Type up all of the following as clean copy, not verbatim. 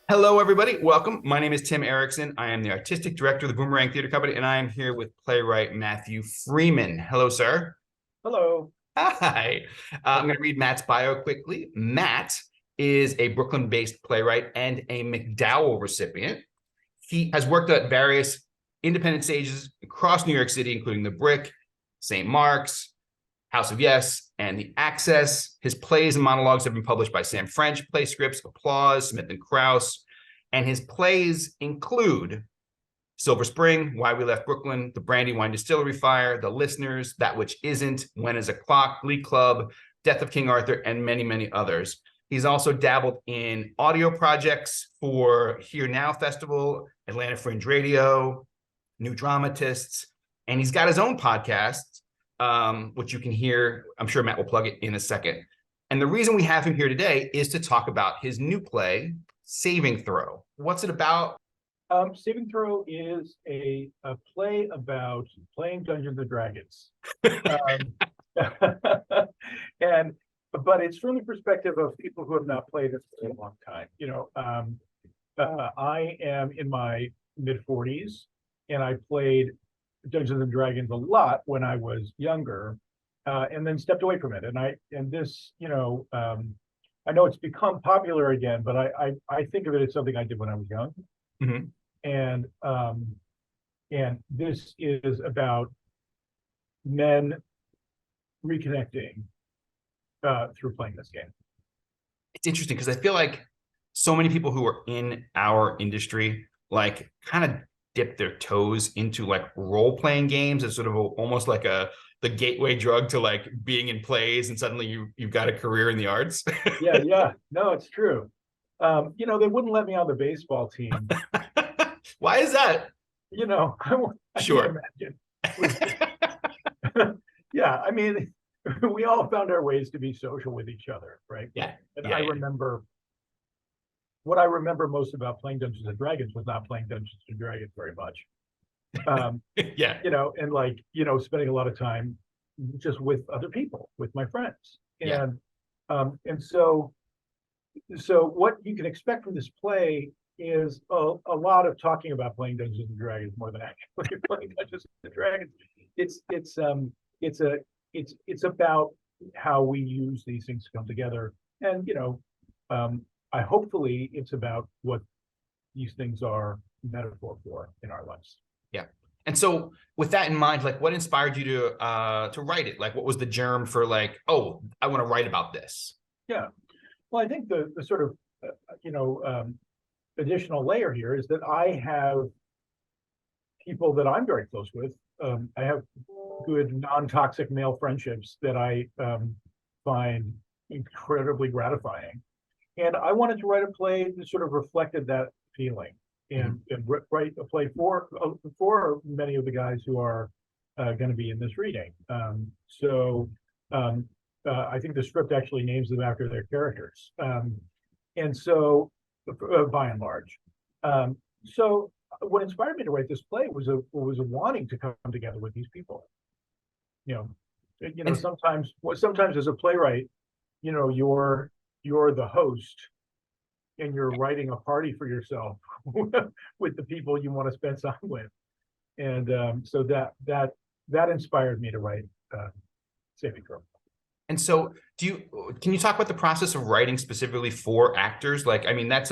Hello, everybody. Welcome. My name is Tim Errickson. I am the artistic director of the Boomerang Theater Company, and I am here with playwright Matthew Freeman. Hello, sir. Hello. Hi. I'm going to read Matt's bio quickly. Matt is a Brooklyn-based playwright and a MacDowell recipient. He has worked at various independent stages across New York City, including the Brick, St. Mark's, House of Yes, and The Access. His plays and monologues have been published by Sam French, Play Scripts, Applause, Smith and Krause, and his plays include Silver Spring, Why We Left Brooklyn, The Brandywine Distillery Fire, The Listeners, That Which Isn't, When Is a Clock, Glee Club, Death of King Arthur, and many, many others. He's also dabbled in audio projects for Here Now Festival, Atlanta Fringe Radio, New Dramatists, and he's got his own podcast, which you can hear. I'm sure Matt will plug it in a second. And the reason we have him here today is to talk about his new play, Saving Throw. What's it about? Saving Throw is a play about playing Dungeons and Dragons. and but it's from the perspective of people who have not played it for a long time. I am in my mid-40s, and I played Dungeons and Dragons a lot when I was younger, and then stepped away from it. I know it's become popular again, but I think of it as something I did when I was young. Mm-hmm. And this is about men reconnecting through playing this game. It's interesting because I feel like so many people who are in our industry like kind of dip their toes into like role-playing games as sort of almost like the gateway drug to like being in plays, and suddenly you've got a career in the arts. Yeah. No, it's true. They wouldn't let me on the baseball team. Why is that? I Sure. can't imagine. Yeah, I mean, we all found our ways to be social with each other, right? Yeah. And Yeah, I remember what I remember most about playing Dungeons and Dragons was not playing Dungeons and Dragons very much. Yeah. Spending a lot of time just with other people, with my friends. Yeah. And so what you can expect from this play is a lot of talking about playing Dungeons and Dragons more than actually playing Dungeons and Dragons. It's about how we use these things to come together, and I hopefully it's about what these things are metaphor for in our lives. Yeah. And so with that in mind, like what inspired you to write it? Like what was the germ for like, oh, I want to write about this? Yeah. Well, I think the sort of additional layer here is that I have people that I'm very close with. I have good non-toxic male friendships that I find incredibly gratifying, and I wanted to write a play that sort of reflected that feeling, and write a play for many of the guys who are going to be in this reading. I think the script actually names them after their characters, and so by and large. So what inspired me to write this play was a wanting to come together with these people. Sometimes as a playwright, you're the host, and you're writing a party for yourself with the people you want to spend time with, and so that inspired me to write Saving Throw. And so can you talk about the process of writing specifically for actors? Like, I mean, I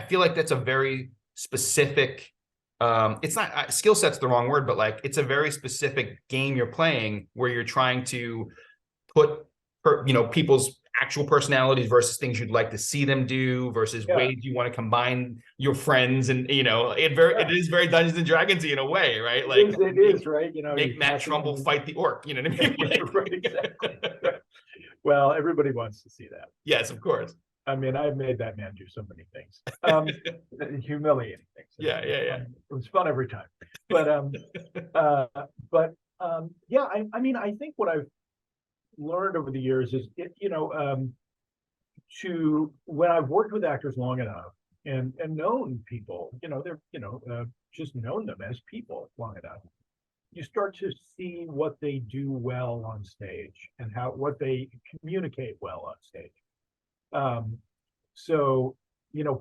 feel like that's a very specific, it's not skill set's the wrong word, but like it's a very specific game you're playing where you're trying to put, people's actual personalities versus things you'd like to see them do versus ways you want to combine your friends. And, it is very Dungeons and Dragons-y in a way, right? Like it is, right? Make Matt Trumbull fight the orc, you know what I mean? Right, exactly. Well, everybody wants to see that. Yes, of course. I mean, I've made that man do so many things, humiliating things. Yeah. It was fun every time. But I mean, I think what I've learned over the years is, when I've worked with actors long enough and known people, just known them as people long enough, you start to see what they do well on stage and what they communicate well on stage. So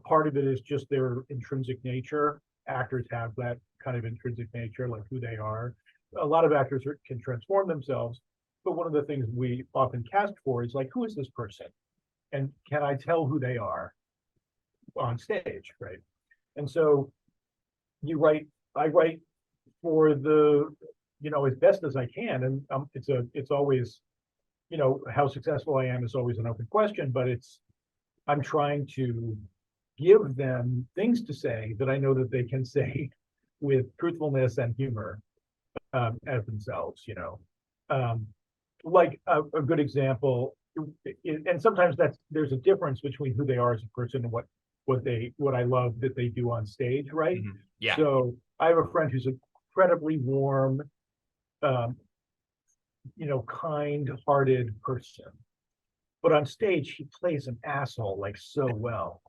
part of it is just their intrinsic nature. Actors have that kind of intrinsic nature, like who they are. A lot of actors can transform themselves, but one of the things we often cast for is like, who is this person? And can I tell who they are on stage, right? And so I write for as best as I can. And it's always, how successful I am is always an open question, but I'm trying to give them things to say that I know that they can say with truthfulness and humor, as themselves, like a good example, and sometimes there's a difference between who they are as a person and what I love that they do on stage, right? Mhm. Yeah. So I have a friend who's incredibly warm, kind-hearted person, but on stage he plays an asshole like so well,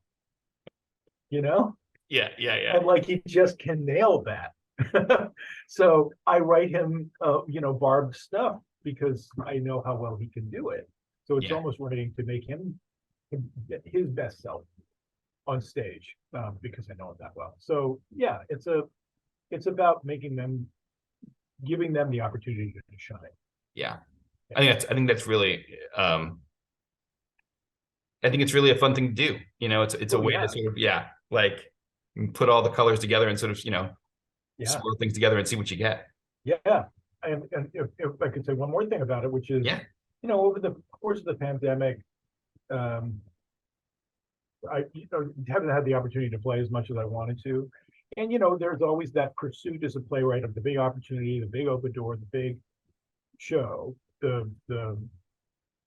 Yeah. and like he just can nail that. So I write him, barbed stuff because I know how well he can do it. So it's Yeah. almost writing to make him his best self on stage, because I know it that well. So yeah, it's about giving them the opportunity to shine. Yeah. I think that's really I think it's really a fun thing to do. It's a way to sort of, like put all the colors together and sort of, swirl things together and see what you get. Yeah. And if I could say one more thing about it, which is, over the course of the pandemic, I haven't had the opportunity to play as much as I wanted to. And, there's always that pursuit as a playwright of the big opportunity, the big open door, the big show, the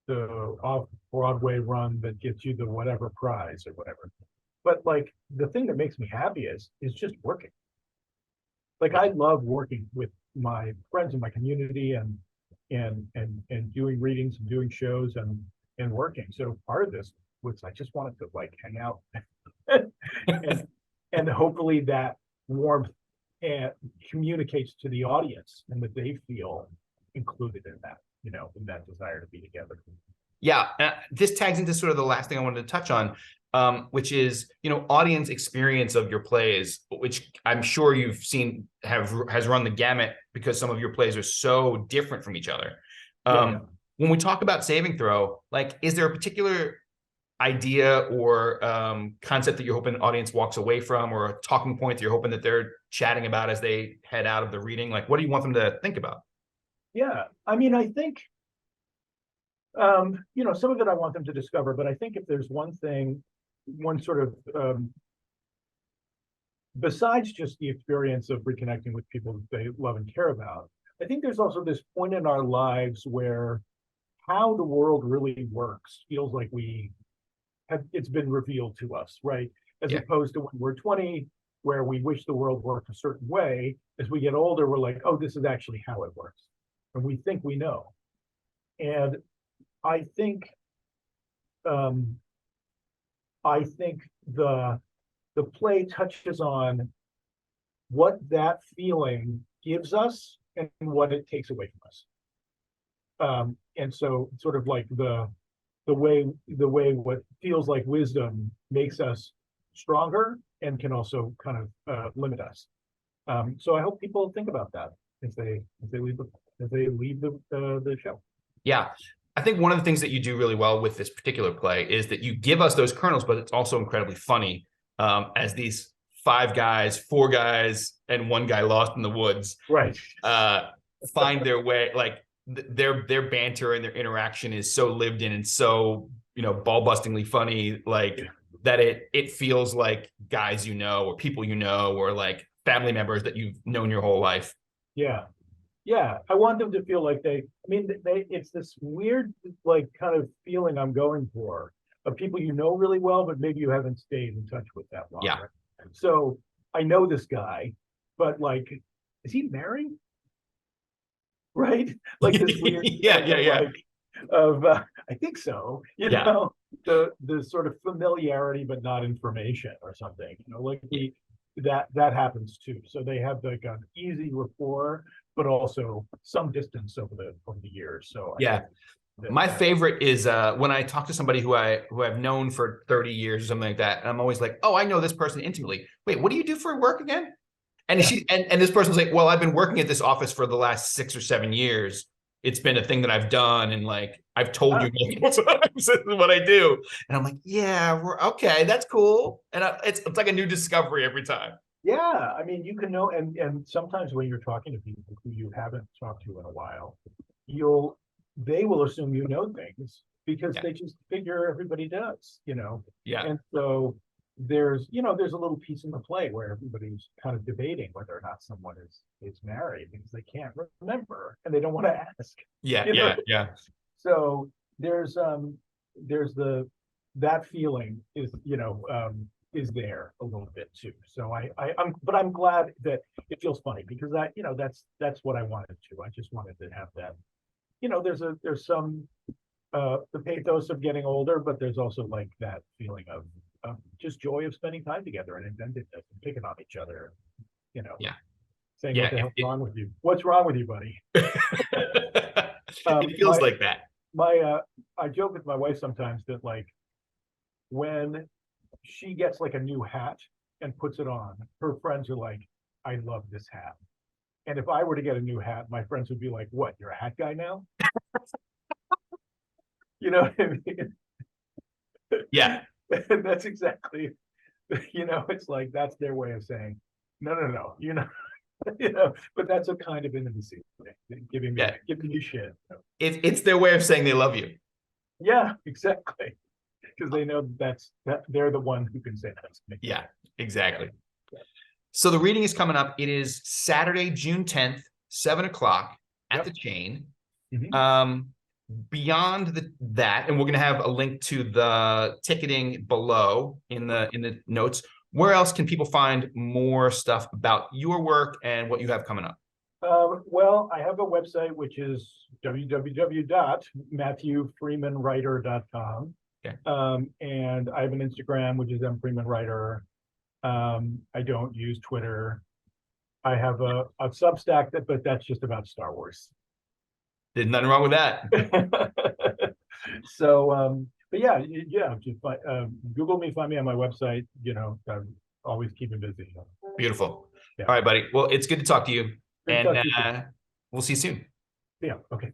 off-Broadway run that gets you the whatever prize or whatever. But like the thing that makes me happy is just working. Like I love working with my friends in my community and doing readings and doing shows and working. So part of this was I just wanted to like hang out and hopefully that warmth and communicates to the audience and that they feel included in that, in that desire to be together. Yeah, this tags into sort of the last thing I wanted to touch on, which is, audience experience of your plays, which I'm sure you've seen has run the gamut because some of your plays are so different from each other. When we talk about Saving Throw, like, is there a particular idea or concept that you're hoping the audience walks away from, or a talking point that you're hoping that they're chatting about as they head out of the reading? Like, what do you want them to think about? Yeah, I mean, I think, some of it I want them to discover, but I think if there's one sort of, besides just the experience of reconnecting with people that they love and care about, I think there's also this point in our lives where how the world really works feels like it's been revealed to us, right? As opposed to when we're 20, where we wish the world worked a certain way. As we get older, we're like, oh, this is actually how it works. And we think we know. And I think the play touches on what that feeling gives us and what it takes away from us. And so sort of like the way what feels like wisdom makes us stronger and can also kind of limit us. So I hope people think about that as they leave the show. Yeah. I think one of the things that you do really well with this particular play is that you give us those kernels, but it's also incredibly funny, as these four guys, and one guy lost in the woods, right? Find their way. Like their banter and their interaction is so lived in and so, ball-bustingly funny, like that it feels like guys or people or like family members that you've known your whole life. Yeah, I want them to feel like it's this weird, like, kind of feeling I'm going for of people really well, but maybe you haven't stayed in touch with that long. Yeah. Right? So I know this guy, but like, is he married? Like this weird, yeah. I think so. The sort of familiarity, but not information or something. Like that happens too. So they have like an easy rapport, but also some distance over the years. So My favorite is when I talk to somebody who I've known for 30 years or something like that, and I'm always like, oh, I know this person intimately. Wait, what do you do for work again? And and this person's like, well, I've been working at this office for the last 6 or 7 years. It's been a thing that I've done, and like I've told you multiple times this is what I do. And I'm like, yeah, we're okay, that's cool. And it's like a new discovery every time. Yeah, I mean, you can know, and sometimes when you're talking to people who you haven't talked to in a while, they will assume you know things because they just figure everybody does, you know. Yeah. And so there's a little piece in the play where everybody's kind of debating whether or not someone is married because they can't remember and they don't want to ask. Yeah. So there's that feeling is there a little bit too. So I'm glad that it feels funny because that's what I wanted to. I just wanted to have that. There's some the pathos of getting older, but there's also like that feeling of just joy of spending time together and inventiveness and picking on each other, saying what the hell's wrong with you? What's wrong with you, buddy? It feels like that. I joke with my wife sometimes that like when she gets like a new hat and puts it on, her friends are like, I love this hat. And if I were to get a new hat, my friends would be like, what, you're a hat guy now? You know what I mean? Yeah. And that's exactly, it's like, that's their way of saying, no, but that's a kind of intimacy, giving me shit. It's their way of saying they love you. Yeah, exactly. Because they know that they're the one who can say that to me. Yeah, exactly. So the reading is coming up. It is Saturday, June 10th, 7:00 at the Chain. Beyond that, and we're going to have a link to the ticketing below in the notes. Where else can people find more stuff about your work and what you have coming up? Well, I have a website, which is www.matthewfreemanwriter.com. Okay. And I have an Instagram, which is mfreemanwriter. I don't use Twitter. I have a Substack, but that's just about Star Wars. There's nothing wrong with that. So, but yeah, just Google me, find me on my website. I'm always keeping busy. Beautiful. Yeah. All right, buddy. Well, it's good to talk to you, and we'll see you soon. Yeah. Okay.